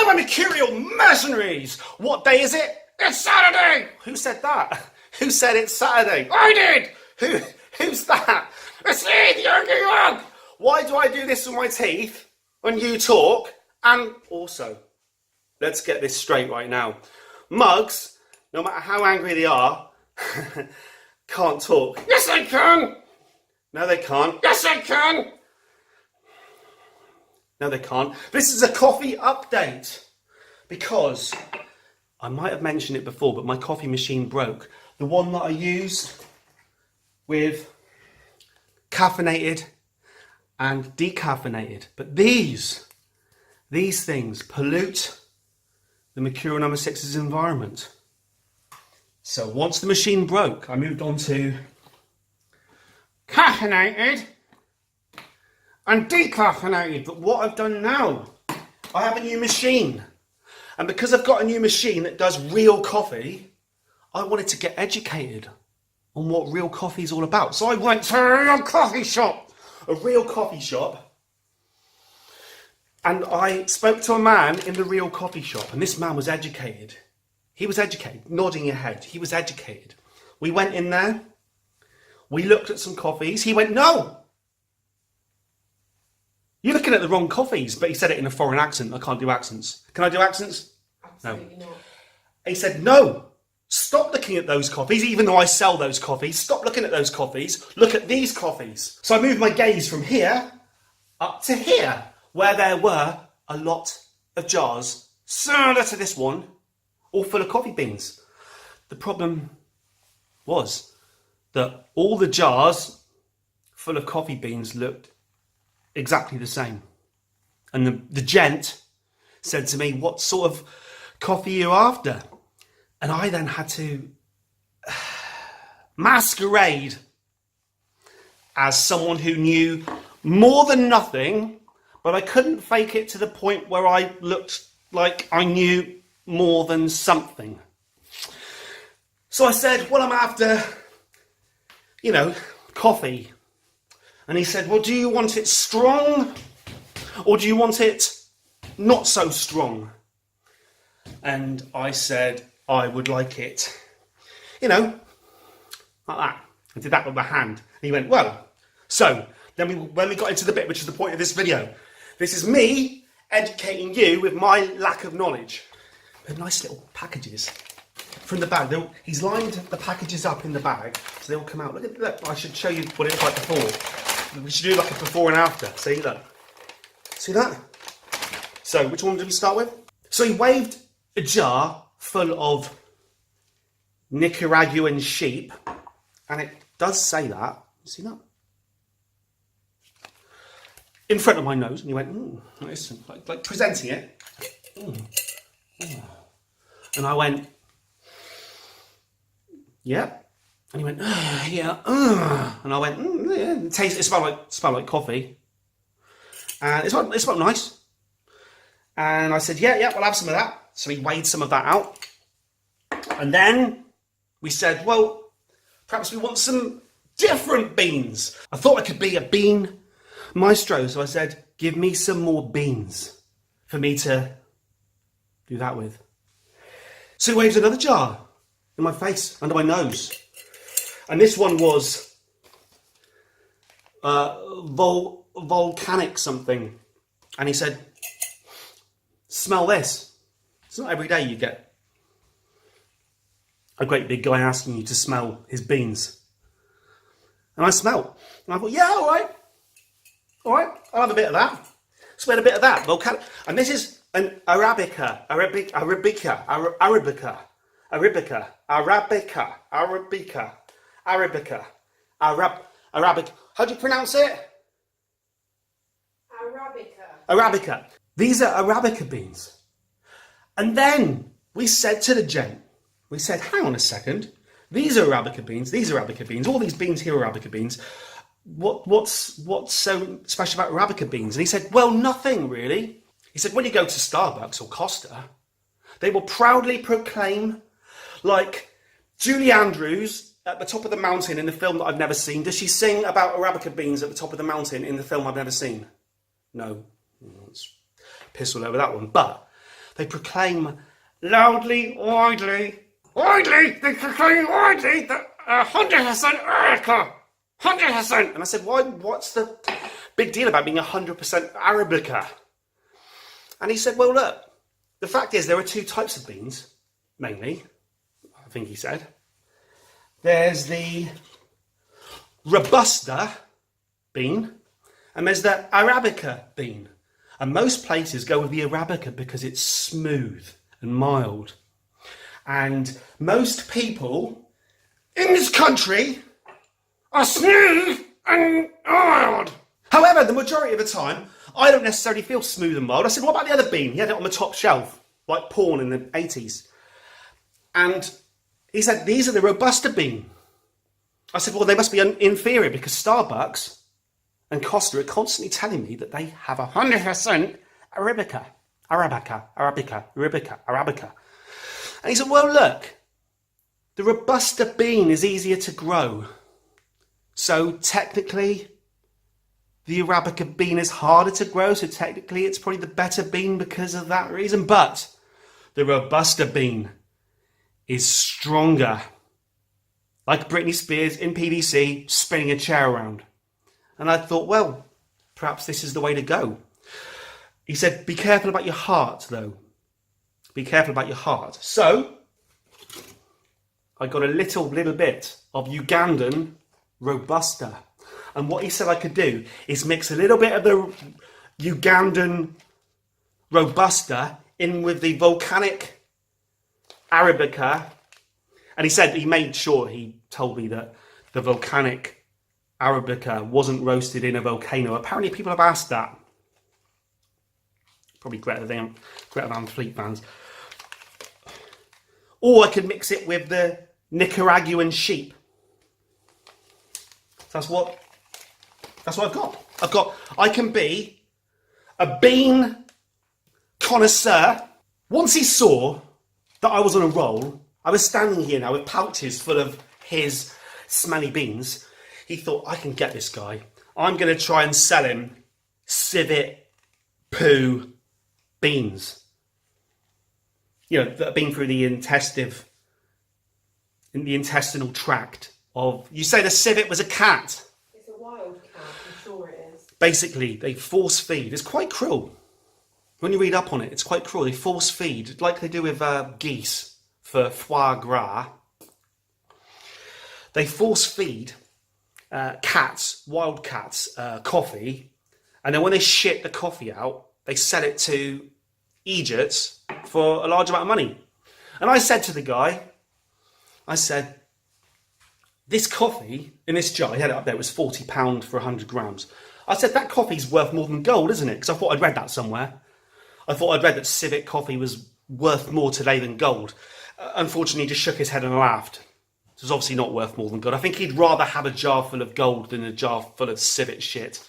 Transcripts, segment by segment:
we're Mercurial mercenaries. What day is it? It's Saturday. Who said that? Who said it's Saturday? I did. Who's that? It's me, the Yogi Mug. Why do I do this with my teeth when you talk? And also, let's get this straight right now. Mugs, no matter how angry they are, can't talk. Yes, they can. No, they can't. Yes, they can. No, they can't. This is a coffee update because I might have mentioned it before, but my coffee machine broke. The one that I use with caffeinated and decaffeinated. But these things pollute the Mercurial number 6's environment. So once the machine broke, I moved on to caffeinated and decaffeinated. But what I've done now, I have a new machine. And because I've got a new machine that does real coffee, I wanted to get educated on what real coffee is all about. So I went to a real coffee shop, and I spoke to a man in the real coffee shop, and this man was educated. He was educated, nodding your head. He was educated. We went in there, we looked at some coffees. He went, no, you're looking at the wrong coffees. But he said it in a foreign accent. I can't do accents. Can I do accents? Absolutely no. Not. He said, no, stop looking at those coffees, even though I sell those coffees. Stop looking at those coffees. Look at these coffees. So I moved my gaze from here up to here, where there were a lot of jars similar to this one, all full of coffee beans. The problem was that all the jars full of coffee beans looked exactly the same. And the gent said to me, what sort of coffee are you after? And I then had to masquerade as someone who knew more than nothing, but I couldn't fake it to the point where I looked like I knew more than something. So I said, well, I'm after, coffee. And he said, well, do you want it strong or do you want it not so strong? And I said, I would like it, like that. I did that with my hand. And he went, well, so then when we got into the bit, which is the point of this video, this is me educating you with my lack of knowledge. They're nice little packages from the bag. He's lined the packages up in the bag, so they all come out. Look, I should show you what it was like before. We should do like a before and after. See, look. See that? So, which one did we start with? So he waved a jar full of Nicaraguan sheep, and it does say that. See that? In front of my nose, and he went, listen, like presenting it. And I went, yeah. And he went, yeah. And I went, yeah. It smelled like coffee. And it smelled nice. And I said, yeah, we'll have some of that. So he weighed some of that out. And then we said, well, perhaps we want some different beans. I thought I could be a bean maestro. So I said, give me some more beans for me to do that with. So he waved another jar in my face, under my nose. And this one was volcanic something. And he said, smell this. It's not every day you get a great big guy asking you to smell his beans. And I smelled. And I thought, yeah, all right, I'll have a bit of that. So we had a bit of that, volcanic. And this is an Arabica. How do you pronounce it? Arabica. These are Arabica beans. And then we said to the gent, we said, hang on a second, these are Arabica beans, all these beans here are Arabica beans. What's so special about Arabica beans? And he said, well, nothing really. He said, when you go to Starbucks or Costa, they will proudly proclaim, like Julie Andrews at the top of the mountain in the film that I've never seen. Does she sing about Arabica beans at the top of the mountain in the film I've never seen? No. Let's piss all over that one. But They proclaim loudly, widely, they proclaim widely that 100% Arabica, 100%. And I said, why? What's the big deal about being 100% Arabica? And he said, well, look, the fact is there are two types of beans, mainly, I think he said. There's the Robusta bean, and there's the Arabica bean. And most places go with the Arabica because it's smooth and mild. And most people in this country are smooth and mild. However, the majority of the time, I don't necessarily feel smooth and mild. I said, what about the other bean? He had it on the top shelf, like porn in the 80s. And he said, these are the Robusta bean. I said, well, they must be inferior because Starbucks and Costa are constantly telling me that they have 100% Arabica. And he said, well, look, the Robusta bean is easier to grow. So technically, the Arabica bean is harder to grow. So technically, it's probably the better bean because of that reason. But the Robusta bean is stronger. Like Britney Spears in PVC spinning a chair around. And I thought, well, perhaps this is the way to go. He said, be careful about your heart, though. Be careful about your heart. So, I got a little bit of Ugandan Robusta. And what he said I could do is mix a little bit of the Ugandan Robusta in with the volcanic Arabica. And he said, he made sure, he told me that the volcanic Arabica wasn't roasted in a volcano. Apparently people have asked that. Probably Greta Van Fleet fans. Or I could mix it with the Nicaraguan sheep. That's what I've got. I can be a bean connoisseur. Once he saw that I was on a roll, I was standing here now with pouches full of his smelly beans. He thought, I can get this guy. I'm going to try and sell him civet poo beans. You know, that have been through the intestinal tract of... You say the civet was a cat. It's a wild cat, I'm sure it is. Basically, they force feed. It's quite cruel. When you read up on it, it's quite cruel. They force feed, like they do with geese for foie gras. They force feed cats, wild cats, coffee. And then when they shit the coffee out, they sell it to Egypt for a large amount of money. And I said to the guy, I said, this coffee in this jar, he had it up there, it was £40 for 100 grams. I said, that coffee's worth more than gold, isn't it? Because I thought I'd read that somewhere. I thought I'd read that civet coffee was worth more today than gold. Unfortunately, he just shook his head and laughed. It was obviously not worth more than gold. I think he'd rather have a jar full of gold than a jar full of civet shit.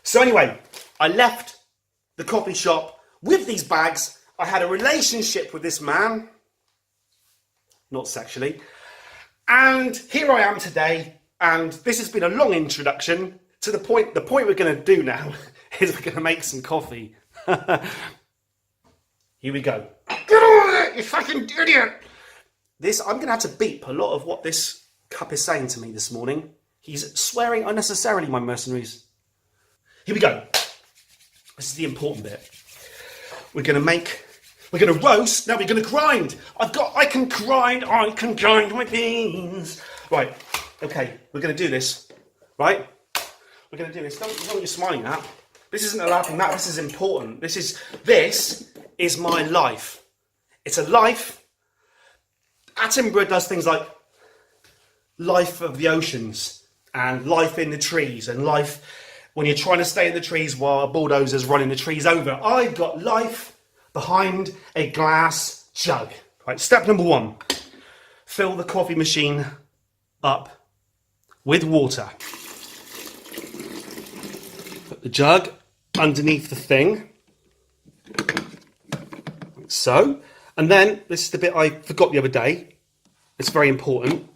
So anyway, I left the coffee shop with these bags. I had a relationship with this man. Not sexually. And here I am today. And this has been a long introduction to the point. The point we're going to do now is we're going to make some coffee. Here we go. Get on with it, you fucking idiot! I'm going to have to beep a lot of what this cup is saying to me this morning. He's swearing unnecessarily, my mercenaries. Here we go. This is the important bit. We're going to roast, now we're going to grind. I can grind my beans. Right, okay, we're going to do this, right? We're going to do this. Don't know what you're smiling at. This isn't a laughing matter, this is important. This is my life. It's a life. Attenborough does things like life of the oceans and life in the trees and life when you're trying to stay in the trees while a bulldozer's running the trees over. I've got life behind a glass jug. Right, step number 1. Fill the coffee machine up with water. Put the jug underneath the thing. Like so. And then, this is the bit I forgot the other day. It's very important.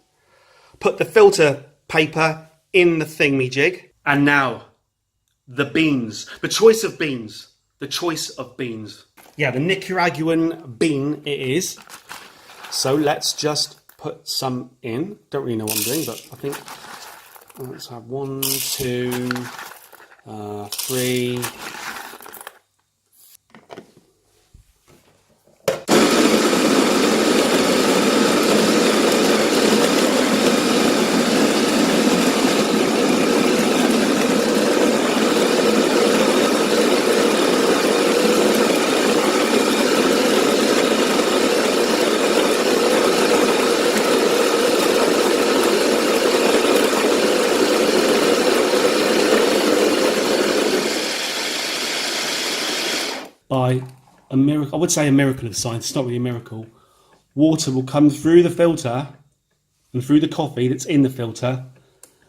Put the filter paper in the thingy-jig. And now, the beans. The choice of beans. The choice of beans. Yeah, the Nicaraguan bean it is. So let's just put some in. Don't really know what I'm doing, but I think let's have 1, 2, 3. By a miracle, I would say a miracle of science, it's not really a miracle, water will come through the filter and through the coffee that's in the filter,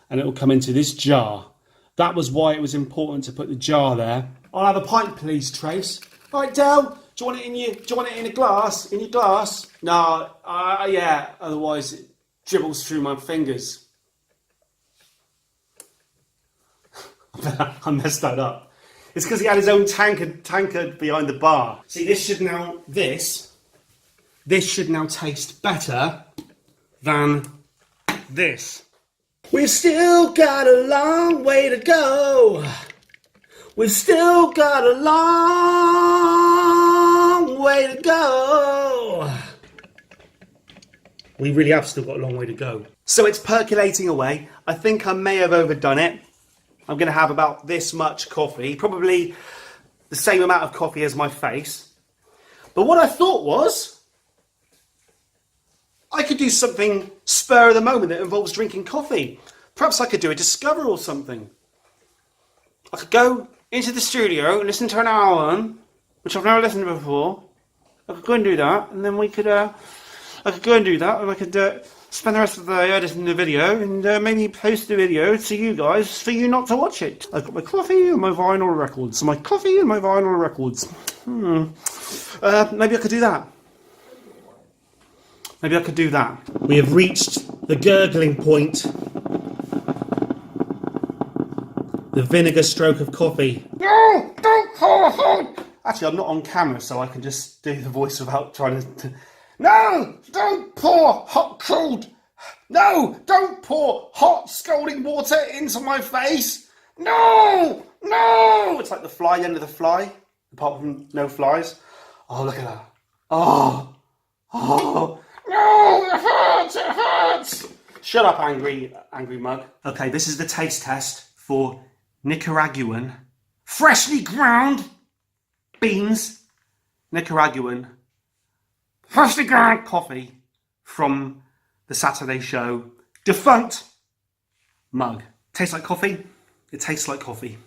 and it will come into this jar. That was why it was important to put the jar there. I'll have a pint, please, Trace. All right, Del, do you want it in a glass? In your glass? No, yeah, otherwise it dribbles through my fingers. I messed that up. It's because he had his own tankard behind the bar. See, this should now taste better than this. We've still got a long way to go. We've still got a long way to go. We really have still got a long way to go. So it's percolating away. I think I may have overdone it. I'm going to have about this much coffee, probably the same amount of coffee as my face. But what I thought was, I could do something spur of the moment that involves drinking coffee. Perhaps I could do a Discover or something. I could go into the studio and listen to an album, which I've never listened to before. I could go and do that, and then I could go and do that, and I could spend the rest of the day editing the video and maybe post the video to you guys for you not to watch it. I've got my coffee and my vinyl records. My coffee and my vinyl records. Maybe I could do that. Maybe I could do that. We have reached the gurgling point. The vinegar stroke of coffee. No, don't pour hot. Actually, I'm not on camera, so I can just do the voice without trying to... No, don't pour hot cold. No, don't pour hot scalding water into my face. No, no. It's like the fly end of the fly, apart from no flies. Oh, look at that. Oh, no, it hurts, it hurts. Shut up, angry mug. Okay, this is the taste test for Nicaraguan, freshly ground beans, Nicaraguan freshly ground coffee from the Saturday show. Defunct mug. Tastes like coffee? It tastes like coffee.